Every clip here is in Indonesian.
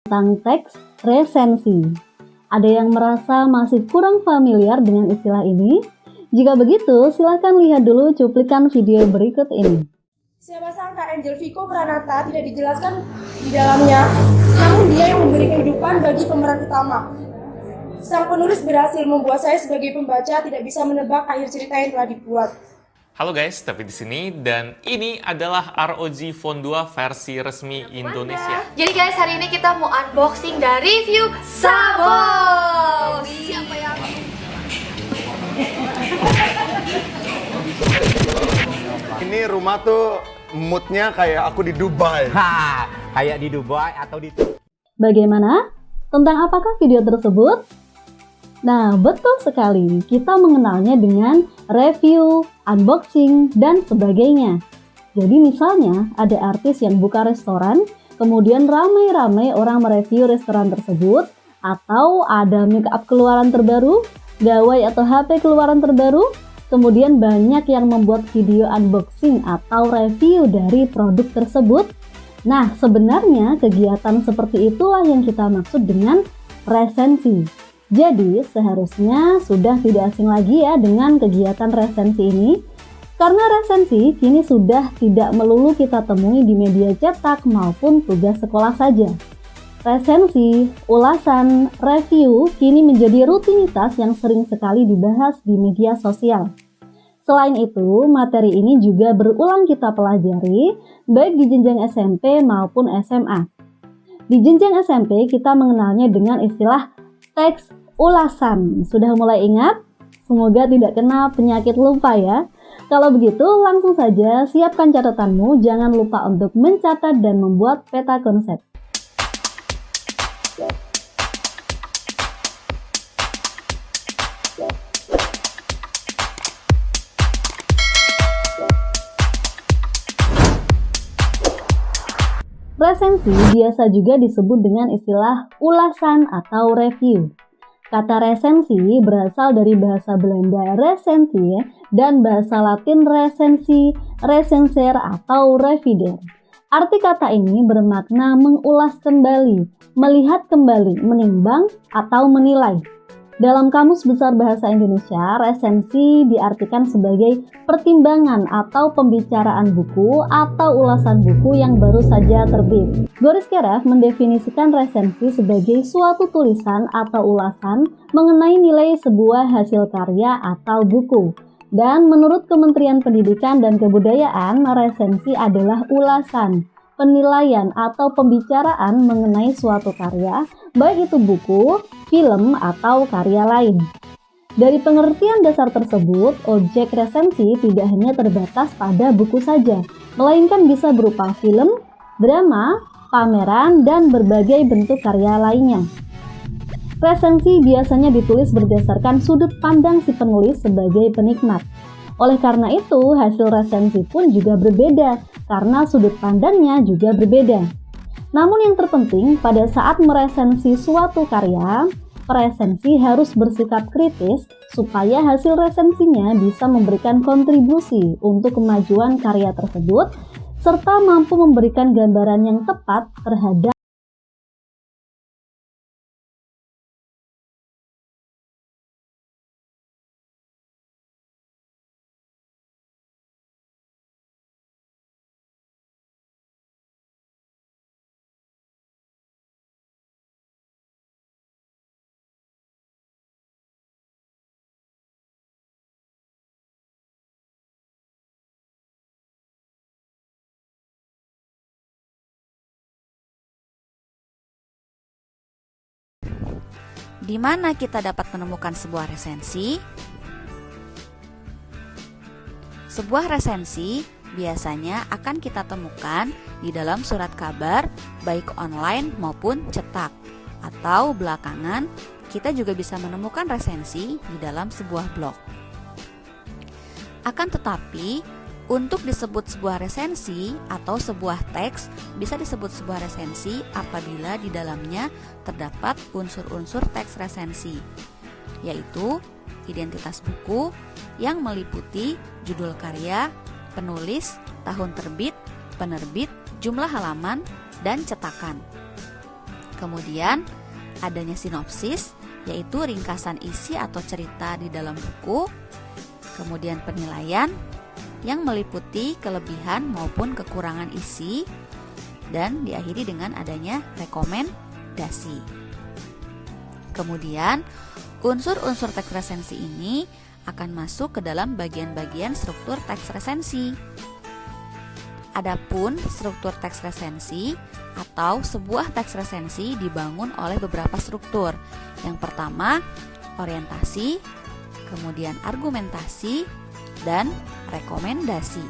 tentang teks resensi. Ada yang merasa masih kurang familiar dengan istilah ini? Jika begitu, silakan lihat dulu cuplikan video berikut ini. Siapa sangka Angel Vico Pranata tidak dijelaskan di dalamnya, namun dia yang memberi kehidupan bagi pemeran utama. Sang penulis berhasil membuat saya sebagai pembaca tidak bisa menebak akhir cerita yang telah dibuat. Halo guys, tapi di sini dan ini adalah ROG Phone 2 versi resmi Indonesia. Jadi guys, hari ini kita mau unboxing dan review sabun. Siapa yang Ini rumah tuh moodnya kayak aku di Dubai. Kayak di Dubai atau di... Bagaimana? Tentang apakah video tersebut? Nah, betul sekali. Kita mengenalnya dengan review, unboxing, dan sebagainya. Jadi misalnya ada artis yang buka restoran, kemudian ramai-ramai orang mereview restoran tersebut, atau ada make up keluaran terbaru, gawai atau HP keluaran terbaru, kemudian banyak yang membuat video unboxing atau review dari produk tersebut. Nah, sebenarnya kegiatan seperti itulah yang kita maksud dengan resensi. Jadi, seharusnya sudah tidak asing lagi ya dengan kegiatan resensi ini. Karena resensi kini sudah tidak melulu kita temui di media cetak maupun tugas sekolah saja. Resensi, ulasan, review kini menjadi rutinitas yang sering sekali dibahas di media sosial. Selain itu, materi ini juga berulang kita pelajari baik di jenjang SMP maupun SMA. Di jenjang SMP kita mengenalnya dengan istilah teks ulasan. Sudah mulai ingat? Semoga tidak kena penyakit lupa ya. Kalau begitu langsung saja siapkan catatanmu, jangan lupa untuk mencatat dan membuat peta konsep. Resensi biasa juga disebut dengan istilah ulasan atau review. Kata resensi berasal dari bahasa Belanda resensie dan bahasa Latin resensi, recenser atau revider. Arti kata ini bermakna mengulas kembali, melihat kembali, menimbang atau menilai. Dalam Kamus Besar Bahasa Indonesia, resensi diartikan sebagai pertimbangan atau pembicaraan buku atau ulasan buku yang baru saja terbit. Boris Karloff mendefinisikan resensi sebagai suatu tulisan atau ulasan mengenai nilai sebuah hasil karya atau buku. Dan menurut Kementerian Pendidikan dan Kebudayaan, resensi adalah ulasan, penilaian atau pembicaraan mengenai suatu karya, baik itu buku, film, atau karya lain. Dari pengertian dasar tersebut, objek resensi tidak hanya terbatas pada buku saja, melainkan bisa berupa film, drama, pameran, dan berbagai bentuk karya lainnya. Resensi biasanya ditulis berdasarkan sudut pandang si penulis sebagai penikmat. Oleh karena itu, hasil resensi pun juga berbeda, karena sudut pandangnya juga berbeda. Namun yang terpenting, pada saat meresensi suatu karya, peresensi harus bersikap kritis supaya hasil resensinya bisa memberikan kontribusi untuk kemajuan karya tersebut, serta mampu memberikan gambaran yang tepat terhadap Di mana kita dapat menemukan sebuah resensi? Sebuah resensi biasanya akan kita temukan di dalam surat kabar, baik online maupun cetak. Atau belakangan, kita juga bisa menemukan resensi di dalam sebuah blog. Akan tetapi, untuk disebut sebuah resensi atau sebuah teks bisa disebut sebuah resensi apabila di dalamnya terdapat unsur-unsur teks resensi, yaitu identitas buku yang meliputi judul karya, penulis, tahun terbit, penerbit, jumlah halaman, dan cetakan. Kemudian adanya sinopsis, yaitu ringkasan isi atau cerita di dalam buku. Kemudian penilaian yang meliputi kelebihan maupun kekurangan isi, dan diakhiri dengan adanya rekomendasi. Kemudian unsur-unsur teks resensi ini akan masuk ke dalam bagian-bagian struktur teks resensi. Adapun struktur teks resensi atau sebuah teks resensi dibangun oleh beberapa struktur. Yang pertama, orientasi, kemudian argumentasi, dan rekomendasi.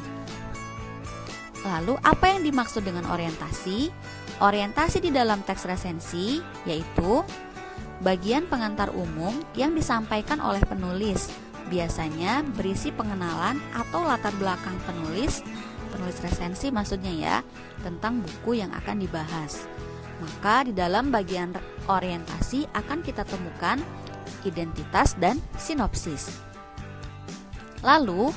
Lalu, apa yang dimaksud dengan orientasi? Orientasi di dalam teks resensi yaitu bagian pengantar umum yang disampaikan oleh penulis, biasanya berisi pengenalan atau latar belakang penulis resensi maksudnya ya, tentang buku yang akan dibahas. Maka di dalam bagian orientasi akan kita temukan identitas dan sinopsis. Lalu,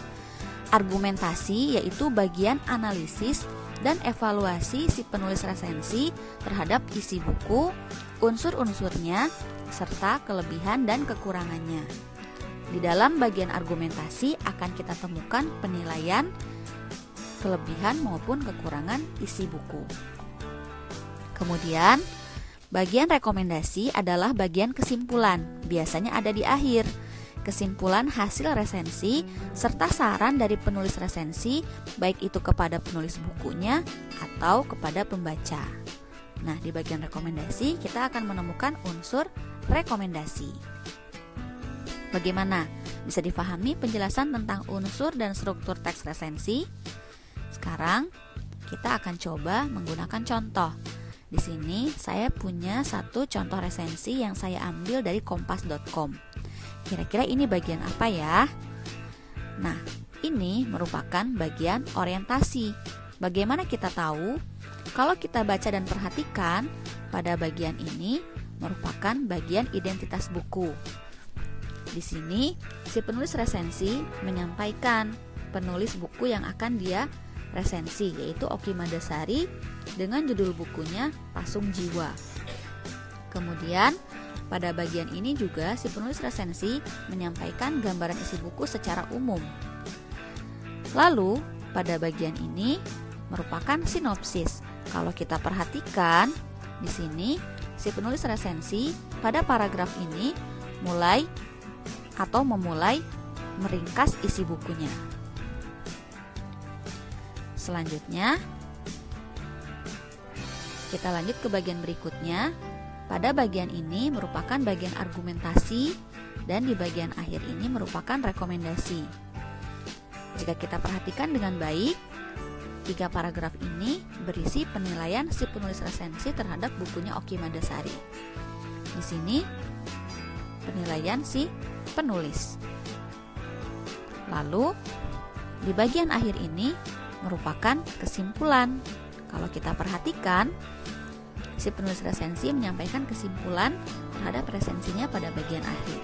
argumentasi yaitu bagian analisis dan evaluasi si penulis resensi terhadap isi buku, unsur-unsurnya, serta kelebihan dan kekurangannya. Di dalam bagian argumentasi akan kita temukan penilaian, kelebihan maupun kekurangan isi buku. Kemudian, bagian rekomendasi adalah bagian kesimpulan, biasanya ada di akhir. Kesimpulan hasil resensi serta saran dari penulis resensi, baik itu kepada penulis bukunya atau kepada pembaca. Nah, di bagian rekomendasi kita akan menemukan unsur rekomendasi. Bagaimana? Bisa difahami penjelasan tentang unsur dan struktur teks resensi? Sekarang kita akan coba menggunakan contoh. Di sini saya punya satu contoh resensi yang saya ambil dari kompas.com. Kira-kira ini bagian apa ya? Nah, ini merupakan bagian orientasi. Bagaimana kita tahu? Kalau kita baca dan perhatikan, pada bagian ini merupakan bagian identitas buku. Di sini, si penulis resensi menyampaikan penulis buku yang akan dia resensi, yaitu Oki Madasari dengan judul bukunya Pasung Jiwa. Kemudian, pada bagian ini juga si penulis resensi menyampaikan gambaran isi buku secara umum. Lalu, pada bagian ini merupakan sinopsis. Kalau kita perhatikan, di sini si penulis resensi pada paragraf ini memulai meringkas isi bukunya. Selanjutnya, kita lanjut ke bagian berikutnya. Pada bagian ini merupakan bagian argumentasi dan di bagian akhir ini merupakan rekomendasi. Jika kita perhatikan dengan baik, 3 paragraf ini berisi penilaian si penulis resensi terhadap bukunya Oki Madasari. Di sini penilaian si penulis. Lalu di bagian akhir ini merupakan kesimpulan. Kalau kita perhatikan, si penulis resensi menyampaikan kesimpulan terhadap resensinya pada bagian akhir.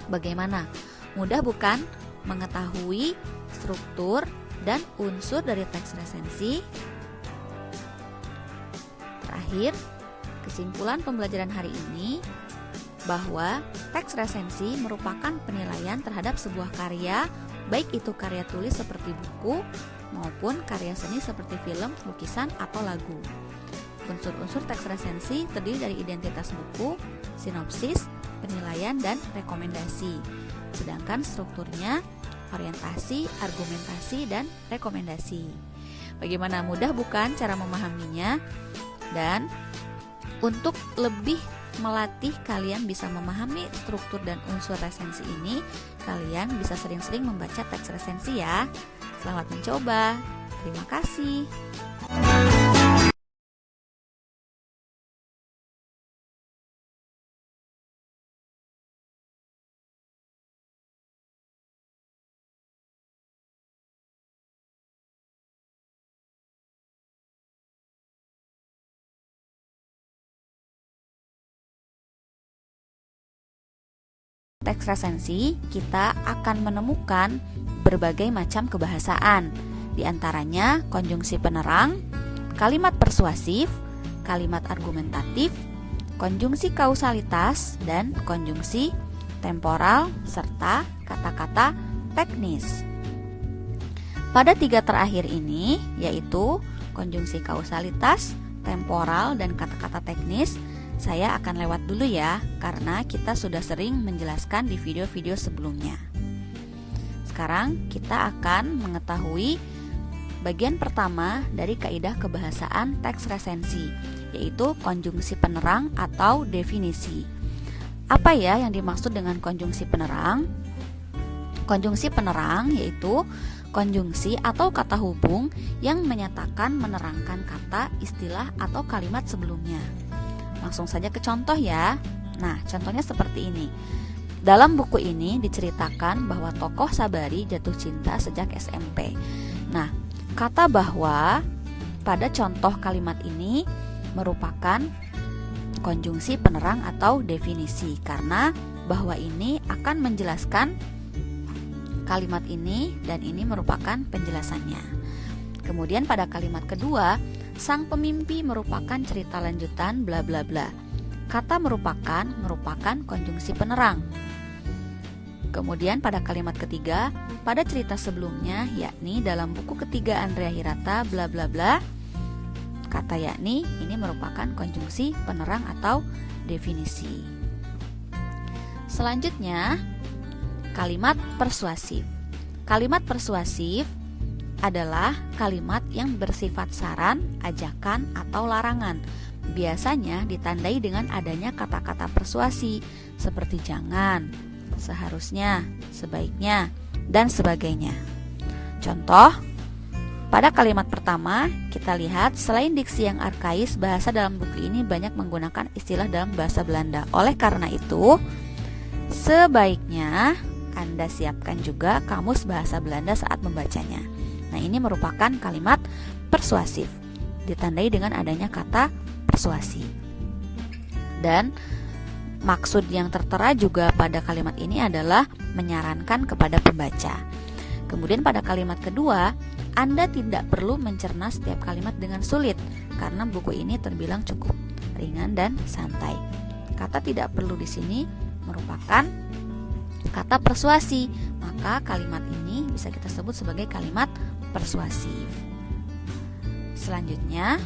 Bagaimana? Mudah bukan mengetahui struktur dan unsur dari teks resensi? Terakhir, kesimpulan pembelajaran hari ini bahwa teks resensi merupakan penilaian terhadap sebuah karya, baik itu karya tulis seperti buku maupun karya seni seperti film, lukisan, atau lagu. Unsur-unsur teks resensi terdiri dari identitas buku, sinopsis, penilaian, dan rekomendasi. Sedangkan strukturnya orientasi, argumentasi, dan rekomendasi. Bagaimana, mudah bukan cara memahaminya? Dan untuk lebih melatih kalian bisa memahami struktur dan unsur resensi ini, kalian bisa sering-sering membaca teks resensi ya. Selamat mencoba. Terima kasih. Teks resensi, kita akan menemukan berbagai macam kebahasaan, di antaranya konjungsi penerang, kalimat persuasif, kalimat argumentatif, konjungsi kausalitas, dan konjungsi temporal, serta kata-kata teknis. Pada 3 terakhir ini, yaitu konjungsi kausalitas, temporal, dan kata-kata teknis, saya akan lewat dulu ya, karena kita sudah sering menjelaskan di video-video sebelumnya. Sekarang kita akan mengetahui bagian pertama dari kaidah kebahasaan teks resensi, yaitu konjungsi penerang atau definisi. Apa ya yang dimaksud dengan konjungsi penerang? Konjungsi penerang yaitu konjungsi atau kata hubung yang menyatakan menerangkan kata, istilah, atau kalimat sebelumnya. Langsung saja ke contoh ya. Nah, contohnya seperti ini. Dalam buku ini diceritakan bahwa tokoh Sabari jatuh cinta sejak SMP. Nah, kata bahwa pada contoh kalimat ini merupakan konjungsi penerang atau definisi, karena bahwa ini akan menjelaskan kalimat ini dan ini merupakan penjelasannya. Kemudian pada kalimat kedua, sang pemimpi merupakan cerita lanjutan bla bla bla. Kata merupakan konjungsi penerang. Kemudian pada kalimat ketiga, pada cerita sebelumnya, yakni dalam buku ketiga Andrea Hirata bla bla bla, kata yakni ini merupakan konjungsi penerang atau definisi. Selanjutnya, kalimat persuasif. Kalimat persuasif adalah kalimat yang bersifat saran, ajakan, atau larangan. Biasanya ditandai dengan adanya kata-kata persuasi seperti jangan, seharusnya, sebaiknya, dan sebagainya. Contoh, pada kalimat pertama kita lihat selain diksi yang arkais, bahasa dalam buku ini banyak menggunakan istilah dalam bahasa Belanda. Oleh karena itu, sebaiknya Anda siapkan juga kamus bahasa Belanda saat membacanya. Nah, ini merupakan kalimat persuasif, ditandai dengan adanya kata persuasi. Dan maksud yang tertera juga pada kalimat ini adalah menyarankan kepada pembaca. Kemudian pada kalimat kedua, Anda tidak perlu mencerna setiap kalimat dengan sulit, karena buku ini terbilang cukup ringan dan santai. Kata tidak perlu di sini merupakan kata persuasi, maka kalimat ini bisa kita sebut sebagai kalimat persuasif. Selanjutnya,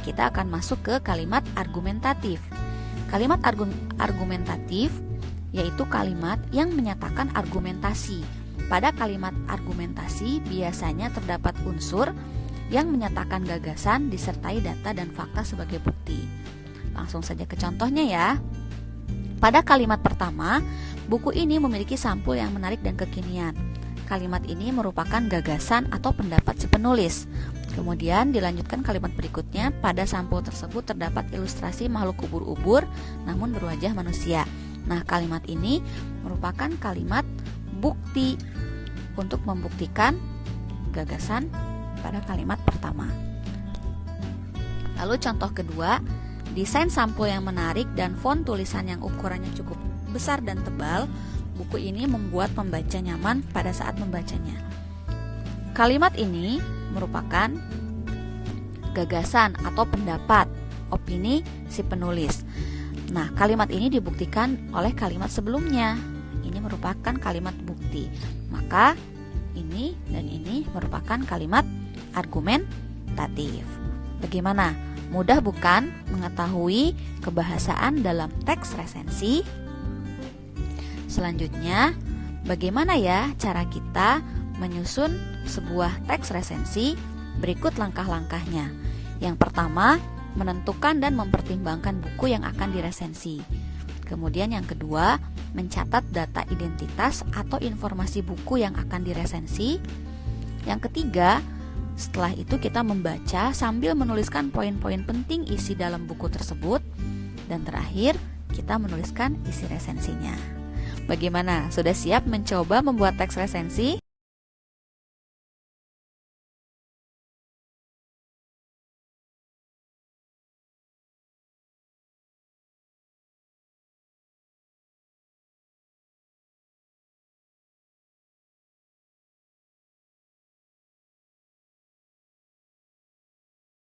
kita akan masuk ke kalimat argumentatif. Kalimat argumentatif yaitu kalimat yang menyatakan argumentasi. Pada kalimat argumentasi biasanya terdapat unsur yang menyatakan gagasan disertai data dan fakta sebagai bukti. Langsung saja ke contohnya ya. Pada kalimat pertama, buku ini memiliki sampul yang menarik dan kekinian. Kalimat ini merupakan gagasan atau pendapat si penulis. Kemudian dilanjutkan kalimat berikutnya, pada sampul tersebut terdapat ilustrasi makhluk ubur-ubur namun berwajah manusia. Nah, kalimat ini merupakan kalimat bukti untuk membuktikan gagasan pada kalimat pertama. Lalu contoh kedua, desain sampul yang menarik dan font tulisan yang ukurannya cukup besar dan tebal, buku ini membuat pembaca nyaman pada saat membacanya. Kalimat ini merupakan gagasan atau pendapat, opini si penulis. Nah, kalimat ini dibuktikan oleh kalimat sebelumnya. Ini merupakan kalimat bukti. Maka ini dan ini merupakan kalimat argumentatif. Bagaimana? Mudah bukan mengetahui kebahasaan dalam teks resensi? Selanjutnya, bagaimana ya cara kita menyusun sebuah teks resensi? Berikut langkah-langkahnya. Yang pertama, menentukan dan mempertimbangkan buku yang akan diresensi. Kemudian yang kedua, mencatat data identitas atau informasi buku yang akan diresensi. Yang ketiga, setelah itu kita membaca sambil menuliskan poin-poin penting isi dalam buku tersebut. Dan terakhir, kita menuliskan isi resensinya. Bagaimana? Sudah siap mencoba membuat teks resensi?